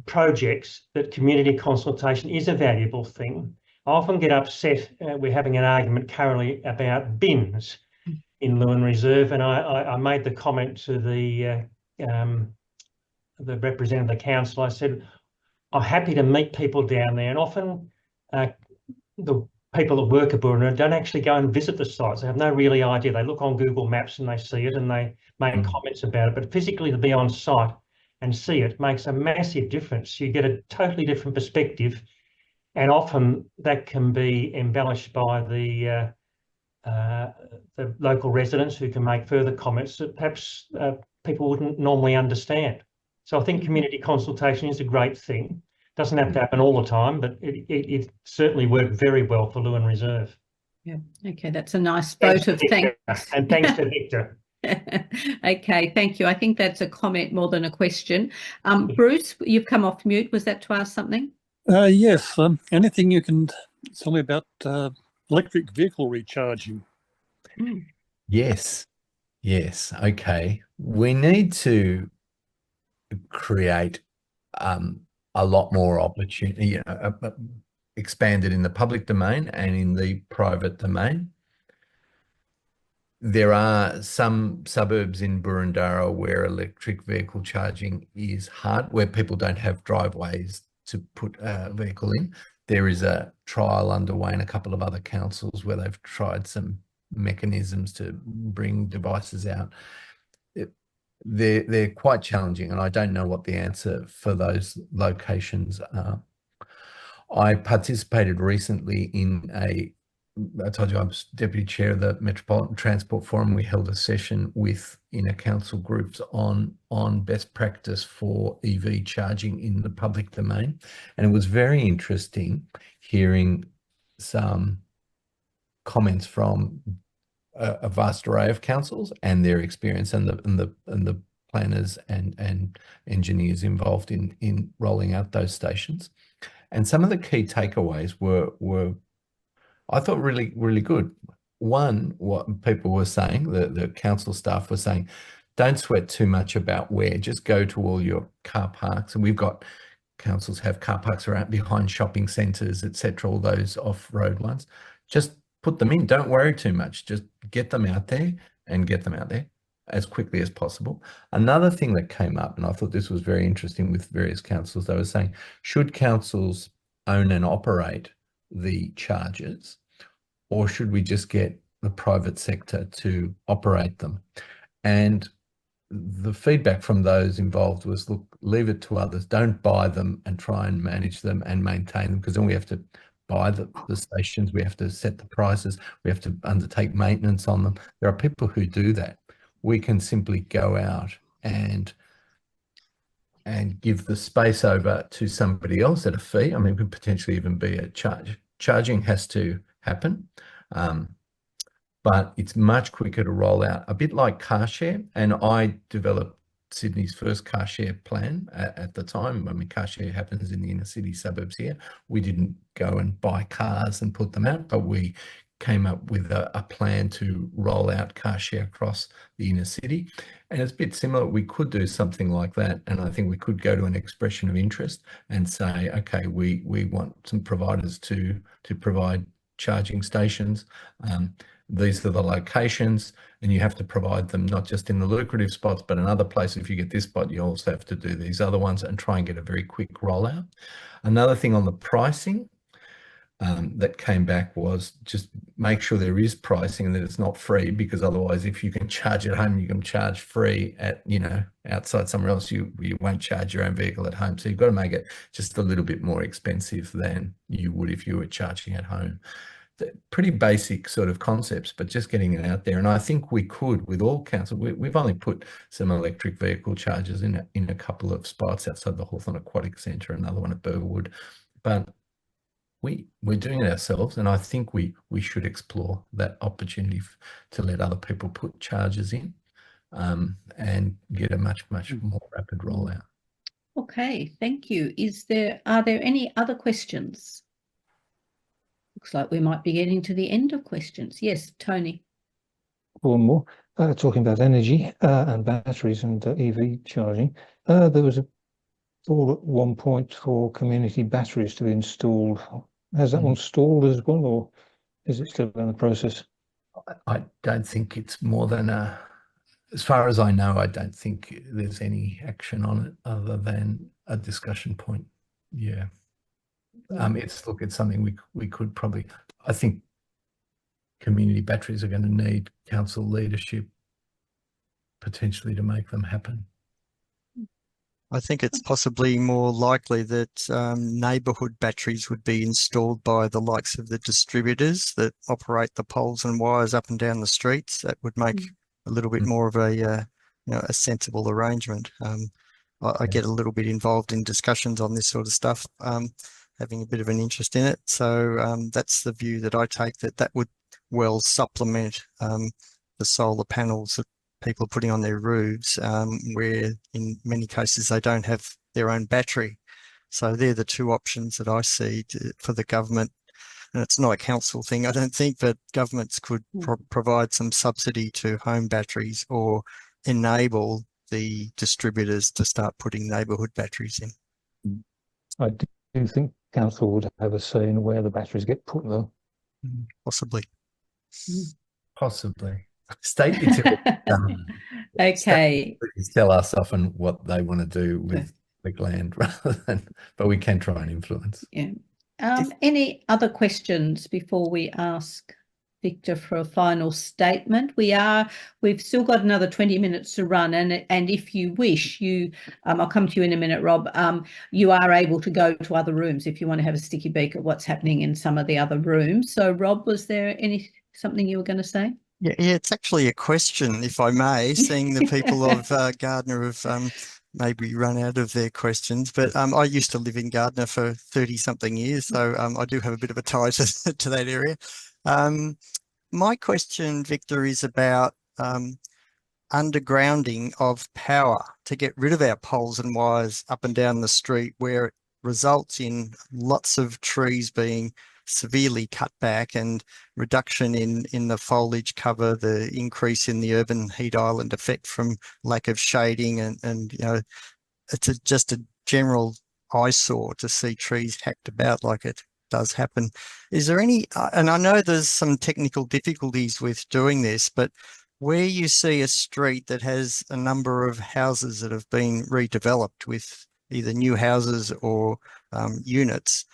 projects, that community consultation is a valuable thing. I often get upset. We're having an argument currently about bins in Lewin Reserve, and I made the comment to the representative of the council. I said, I'm happy to meet people down there, and often the people that work at Boroondara don't actually go and visit the sites. They have no really idea. They look on Google Maps and they see it and they make comments about it. But physically to be on site and see it makes a massive difference. You get a totally different perspective, and often that can be embellished by the local residents who can make further comments that perhaps people wouldn't normally understand. So I think community consultation is a great thing. Doesn't have to happen all the time, but it certainly worked very well for Lewin Reserve. Yeah. Okay, that's a nice vote of thanks. And thanks to Victor. Okay, thank you. I think that's a comment more than a question. Bruce, you've come off mute. Was that to ask something? Yes. Anything you can tell me about electric vehicle recharging? Yes. Yes. Okay. We need to create a lot more opportunity, expanded in the public domain and in the private domain. There are some suburbs in Boroondara where electric vehicle charging is hard, where people don't have driveways to put a vehicle in. There is a trial underway in a couple of other councils where they've tried some mechanisms to bring devices out. They're quite challenging, and I don't know what the answer for those locations are. I participated recently in I told you I was deputy chair of the Metropolitan Transport Forum. We held a session with inner council groups on best practice for EV charging in the public domain, and it was very interesting hearing some comments from a vast array of councils and their experience, and the planners and engineers involved in rolling out those stations. And some of the key takeaways were I thought really, really good. One, what people were saying, the council staff were saying, don't sweat too much about where, just go to all your car parks. And we've got councils have car parks around behind shopping centres, etc., all those off-road ones. Just put them in. Don't worry too much. Just get them out there and get them out there as quickly as possible. Another thing that came up, and I thought this was very interesting with various councils, they were saying, should councils own and operate the charges, or should we just get the private sector to operate them? And the feedback from those involved was, look, leave it to others. Don't buy them and try and manage them and maintain them, because then we have to buy the stations, we have to set the prices, we have to undertake maintenance on them. There are people who do that. We can simply go out and give the space over to somebody else at a fee. I mean, it could potentially even be a charge. Charging has to happen, but it's much quicker to roll out, a bit like car share. And I developed Sydney's first car share plan at the time. I mean, car share happens in the inner city suburbs here. We didn't go and buy cars and put them out, but we came up with a plan to roll out car share across the inner city. And it's a bit similar. We could do something like that. And I think we could go to an expression of interest and say, okay, we want some providers to provide charging stations. These are the locations, and you have to provide them not just in the lucrative spots, but in other places. If you get this spot, you also have to do these other ones and try and get a very quick rollout. Another thing on the pricing that came back was just make sure there is pricing and that it's not free, because otherwise, if you can charge at home, you can charge free at, outside somewhere else, you won't charge your own vehicle at home. So you've got to make it just a little bit more expensive than you would if you were charging at home. Pretty basic sort of concepts, but just getting it out there. And I think we could, with all council, we've only put some electric vehicle chargers in a couple of spots outside the Hawthorn Aquatic Centre, another one at Burwood, but we're doing it ourselves, and I think we should explore that opportunity to let other people put chargers in and get a much more rapid rollout. Okay, thank you. Are there any other questions? Looks like we might be getting to the end of questions. Yes, Tony. One more. Talking about energy and batteries and EV charging. There was a call at one point for community batteries to be installed. Has that one stalled as well, or is it still in the process? I don't think it's more than as far as I know, I don't think there's any action on it other than a discussion point. Yeah. It's something we could probably, I think community batteries are going to need council leadership potentially to make them happen. I think it's possibly more likely that neighbourhood batteries would be installed by the likes of the distributors that operate the poles and wires up and down the streets. That would make a little bit more of a sensible arrangement. I get a little bit involved in discussions on this sort of stuff, having a bit of an interest in it. So that's the view that I take, that would well supplement the solar panels that people are putting on their roofs, where in many cases they don't have their own battery. So they're the two options that I see for the government. And it's not a council thing, I don't think, but governments could provide some subsidy to home batteries or enable the distributors to start putting neighbourhood batteries in. I do think council would have a say in where the batteries get put, though. Possibly. Possibly. State utilities Okay. tell us often what they want to do with the land rather than, but we can try and influence. Yeah. Any other questions before we ask Victor for a final statement? We've still got another 20 minutes to run, and if you wish, I'll come to you in a minute, Rob. You are able to go to other rooms if you want to have a sticky beak at what's happening in some of the other rooms. So, Rob, was there something you were going to say? Yeah, it's actually a question, if I may, seeing the people of Gardiner have maybe run out of their questions. But I used to live in Gardiner for 30-something years, so I do have a bit of a tie to that area. My question, Victor, is about undergrounding of power to get rid of our poles and wires up and down the street, where it results in lots of trees being severely cut back and reduction in the foliage cover, the increase in the urban heat island effect from lack of shading, and you know, it's just a general eyesore to see trees hacked about like it does happen. Is there any, and I know there's some technical difficulties with doing this, but where you see a street that has a number of houses that have been redeveloped with either new houses or units,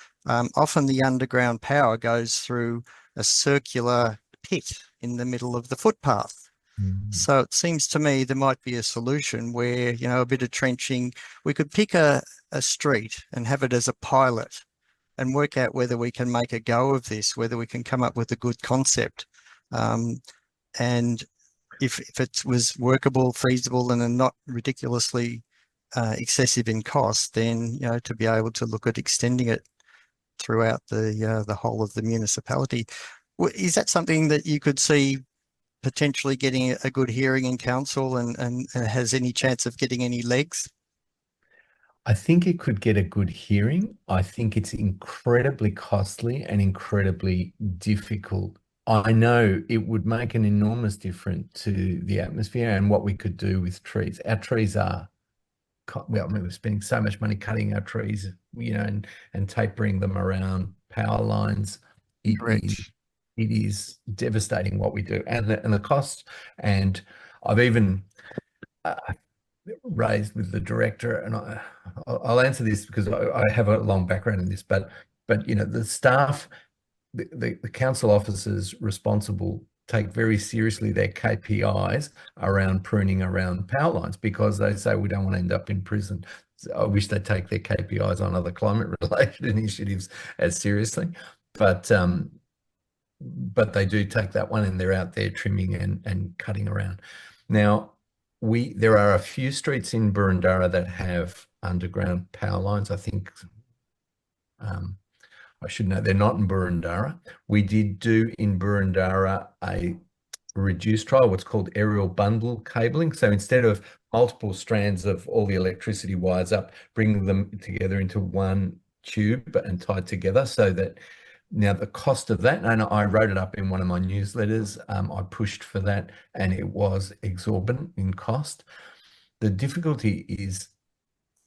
often the underground power goes through a circular pit in the middle of the footpath. So it seems to me there might be a solution where, you know, a bit of trenching, we could pick a street and have it as a pilot and work out whether we can make a go of this, whether we can come up with a good concept. And if it was workable, feasible, and not ridiculously excessive in cost, then, you know, to be able to look at extending it throughout the whole of the municipality. Is that something that you could see potentially getting a good hearing in council and has any chance of getting any legs? I think it could get a good hearing. I think it's incredibly costly and incredibly difficult. I know it would make an enormous difference to the atmosphere and what we could do with trees. Our trees are, well, I mean, we're spending so much money cutting our trees, you know, and tapering them around power lines. It is devastating what we do, and the cost. And I've even raised with the director, and I'll answer this because I have a long background in this, but you know, the staff, the council officers responsible take very seriously their KPIs around pruning around power lines, because they say we don't want to end up in prison. So I wish they'd take their KPIs on other climate-related initiatives as seriously, but they do take that one, and they're out there trimming and cutting around. Now, there are a few streets in Boroondara that have underground power lines. I think I should know they're not in Boroondara. We did do in Boroondara a reduced trial, what's called aerial bundle cabling. So instead of multiple strands of all the electricity wires up, bringing them together into one tube and tied together, so that now the cost of that, and I wrote it up in one of my newsletters, I pushed for that, and it was exorbitant in cost. The difficulty is,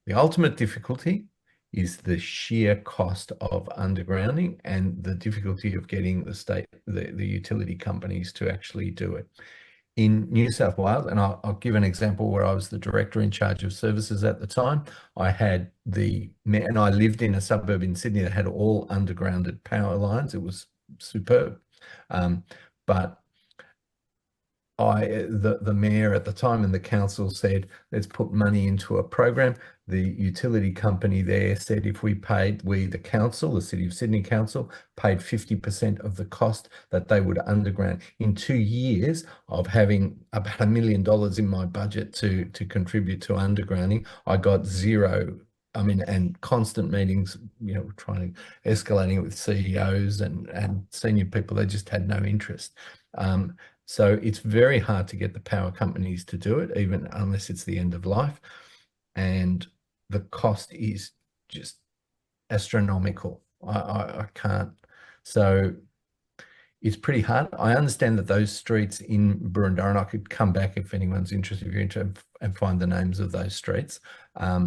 the ultimate difficulty is the sheer cost of undergrounding and the difficulty of getting the utility companies to actually do it. In New South Wales, and I'll give an example where I was the director in charge of services at the time, I had and I lived in a suburb in Sydney that had all undergrounded power lines. It was superb. But the mayor at the time and the council said, let's put money into a program. The utility company there said if we paid, the council, the City of Sydney Council, paid 50% of the cost that they would underground. In 2 years of having about $1 million in my budget to contribute to undergrounding, I got zero. I mean, and constant meetings, trying to escalating it with CEOs and senior people. They just had no interest. So it's very hard to get the power companies to do it, even unless it's the end of life. And the cost is just astronomical. I can't. So it's pretty hard. I understand that those streets in Boroondara, and I could come back if anyone's interested, and find the names of those streets. I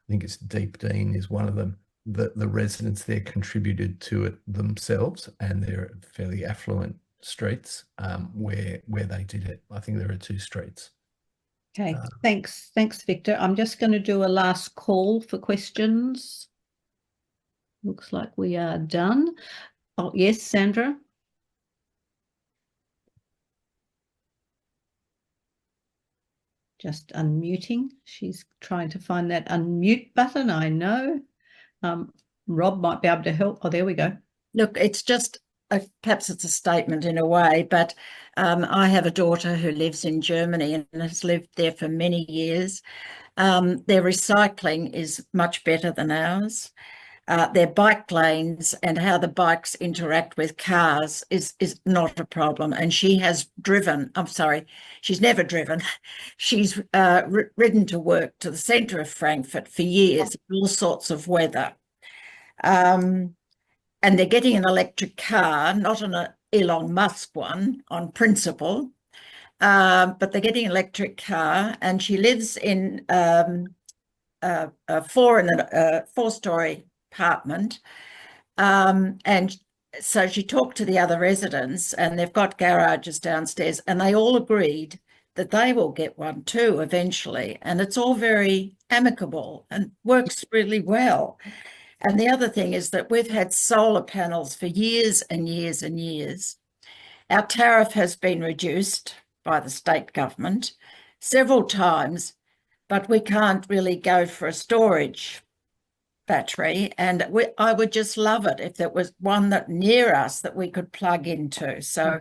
think it's Deep Dean is one of them. The residents there contributed to it themselves, and they're fairly affluent streets where they did it. I think there are 2 streets. Okay, thanks, Victor. I'm just going to do a last call for questions. Looks like we are done. Oh, yes, Sandra. Just unmuting. She's trying to find that unmute button, I know. Rob might be able to help. Oh, there we go. Look, it's just perhaps it's a statement in a way, but I have a daughter who lives in Germany and has lived there for many years. Their recycling is much better than ours. Their bike lanes and how the bikes interact with cars is not a problem. And she has driven, I'm sorry, she's never driven. She's ridden to work to the centre of Frankfurt for years, all sorts of weather. And they're getting an electric car, not an Elon Musk one on principle, but they're getting an electric car, and she lives in a 4-story apartment. And so she talked to the other residents, and they've got garages downstairs, and they all agreed that they will get one too eventually. And it's all very amicable and works really well. And the other thing is that we've had solar panels for years and years and years. Our tariff has been reduced by the state government several times, but we can't really go for a storage battery. And I would just love it if there was one that near us that we could plug into. So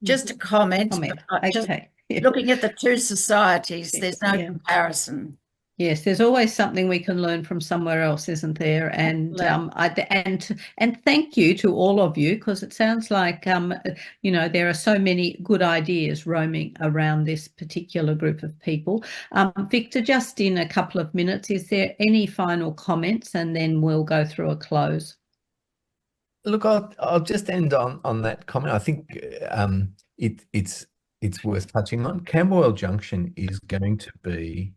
just a comment. Okay. Looking at the 2 societies, there's no comparison. Yes, there's always something we can learn from somewhere else, isn't there? And and thank you to all of you, because it sounds like there are so many good ideas roaming around this particular group of people. Victor, just in a couple of minutes, is there any final comments, and then we'll go through a close? Look, I'll just end on that comment. I think it's worth touching on. Camberwell Junction is going to be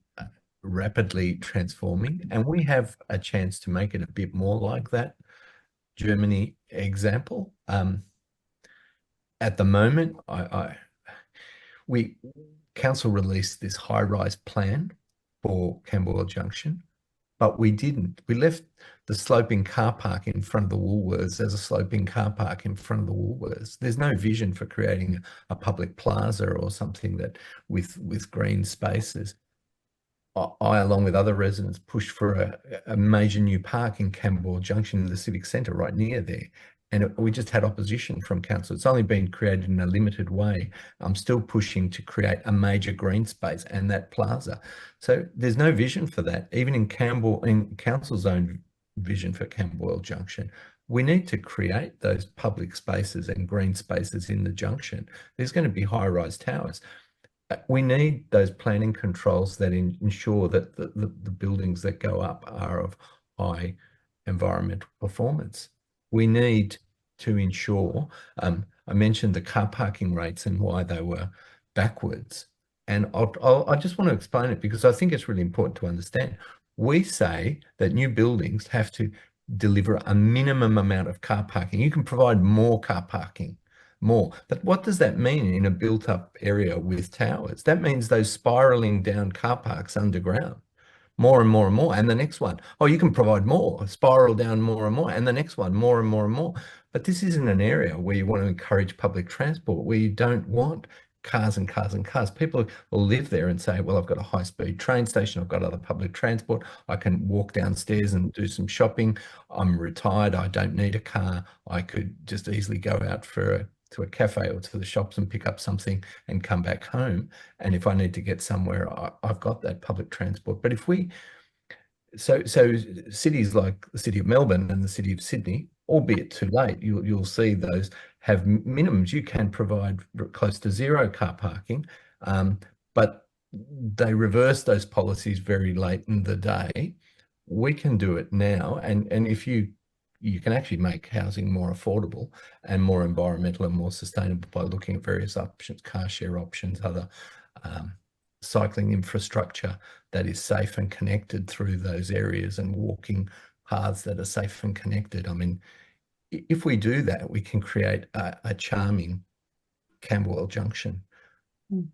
rapidly transforming, and we have a chance to make it a bit more like that Germany example. At the moment, council released this high-rise plan for Camberwell Junction, but we didn't. We left the sloping car park in front of the Woolworths as a sloping car park in front of the Woolworths. There's no vision for creating a public plaza or something that with green spaces. I, along with other residents, pushed for a major new park in Camberwell Junction in the civic centre right near there. And we just had opposition from council. It's only been created in a limited way. I'm still pushing to create a major green space and that plaza. So there's no vision for that, even in council's own vision for Camberwell Junction. We need to create those public spaces and green spaces in the junction. There's going to be high-rise towers. We need those planning controls that ensure that the buildings that go up are of high environmental performance. We need to ensure, I mentioned the car parking rates and why they were backwards. And I just want to explain it because I think it's really important to understand. We say that new buildings have to deliver a minimum amount of car parking. You can provide more car parking. But what does that mean in a built-up area with towers? That means those spiraling down car parks underground, more and more and more. And the next one, oh, you can provide more, spiral down more and more. And the next one, more and more and more. But this isn't an area where you want to encourage public transport, where you don't want cars and cars and cars. People will live there and say, well, I've got a high-speed train station, I've got other public transport, I can walk downstairs and do some shopping. I'm retired, I don't need a car. I could just easily go out to a cafe or to the shops and pick up something and come back home. And if I need to get somewhere, I've got that public transport. But if we, so cities like the city of Melbourne and the city of Sydney, albeit too late, you'll see those have minimums. You can provide close to zero car parking, but they reverse those policies very late in the day. We can do it now, and if you can actually make housing more affordable and more environmental and more sustainable by looking at various options, car share options, other cycling infrastructure that is safe and connected through those areas, and walking paths that are safe and connected. I mean, if we do that, we can create a charming Camberwell Junction.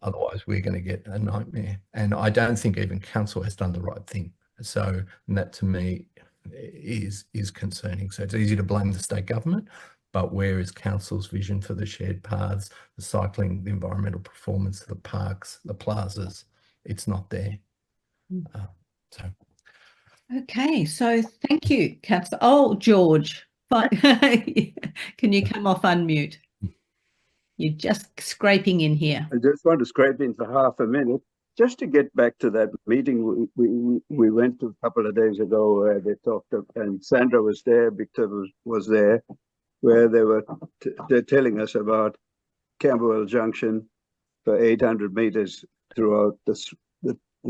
Otherwise, we're going to get a nightmare. And I don't think even council has done the right thing. So that to me is concerning. So it's easy to blame the state government, but where is council's vision for the shared paths, the cycling, the environmental performance, the parks, the plazas? It's not there. Okay, so thank you, Councillor. Oh, George, can you come off unmute? You're just scraping in here. I just want to scrape in for half a minute. Just to get back to that meeting we went to a couple of days ago, where they talked, and Sandra was there, Victor was there, where they were they're telling us about Camberwell Junction for 800 meters throughout the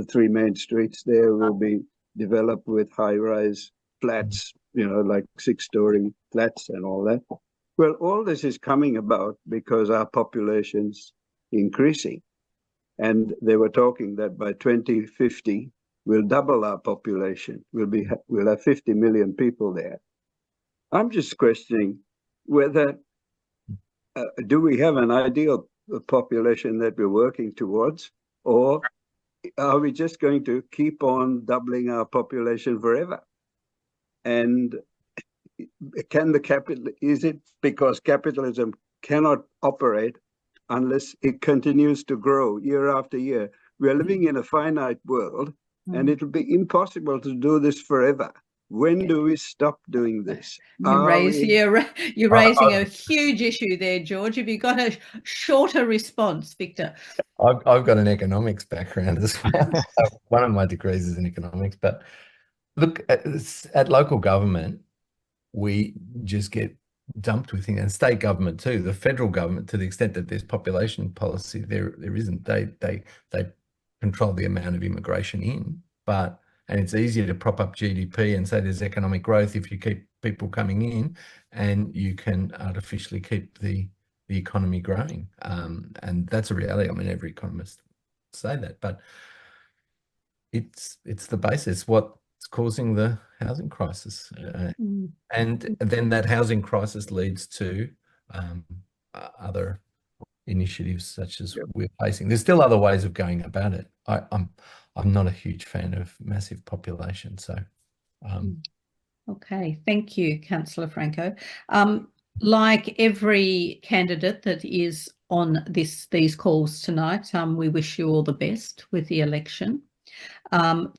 three main streets there will be developed with high-rise flats, you know, like 6-story flats and all that. Well, all this is coming about because our population's increasing. And they were talking that by 2050, we'll double our population. We'll have 50 million people there. I'm just questioning whether, do we have an ideal population that we're working towards, or are we just going to keep on doubling our population forever? And is it because capitalism cannot operate unless it continues to grow year after year? We are living in a finite world, and it will be impossible to do this forever. When do we stop doing this? You're raising a huge issue there, George. Have you got a shorter response, Victor? I've got an economics background as well. One of my degrees is in economics. But look, at local government, we just get dumped with things, and state government too. The federal government, to the extent that there's population policy, there isn't. They control the amount of immigration in, and it's easier to prop up GDP and say there's economic growth if you keep people coming in, and you can artificially keep the economy growing. And that's a reality. I mean, every economist say that, but it's the basis. What's causing the housing crisis, and then that housing crisis leads to other initiatives such as we're facing. There's still other ways of going about it. I'm not a huge fan of massive population. So, okay, thank you, Councillor Franco. Like every candidate that is on these calls tonight, we wish you all the best with the election.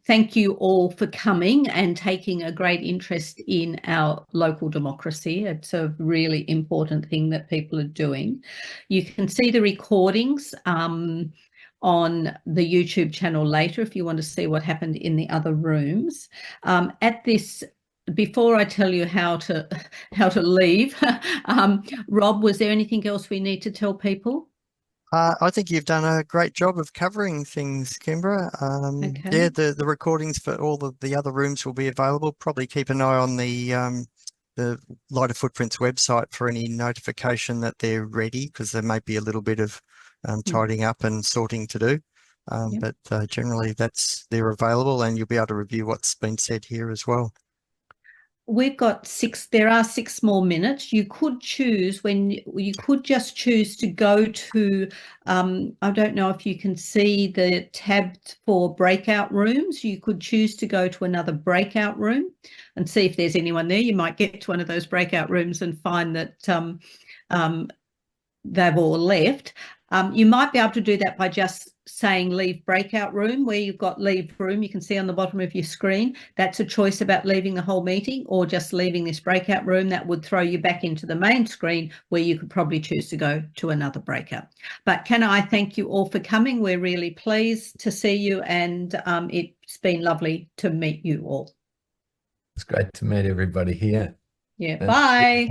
Thank you all for coming and taking a great interest in our local democracy. It's a really important thing that people are doing. You can see the recordings on the YouTube channel later if you want to see what happened in the other rooms. Before I tell you how to leave, Rob, was there anything else we need to tell people? I think you've done a great job of covering things, Kimbra. Okay. Yeah, the recordings for all the other rooms will be available. Probably keep an eye on the Lighter Footprints website for any notification that they're ready, because there may be a little bit of tidying up and sorting to do. But generally they're available, and you'll be able to review what's been said here as well. We've got 6 more minutes. You could just choose to go to, I don't know if you can see the tab for breakout rooms. You could choose to go to another breakout room and see if there's anyone there. You might get to one of those breakout rooms and find that they've all left. You might be able to do that by just saying leave breakout room, where you've got leave room. You can see on the bottom of your screen, that's a choice about leaving the whole meeting or just leaving this breakout room. That would throw you back into the main screen where you could probably choose to go to another breakout. But can I thank you all for coming? We're really pleased to see you, and it's been lovely to meet you all. It's great to meet everybody here. Yeah, bye.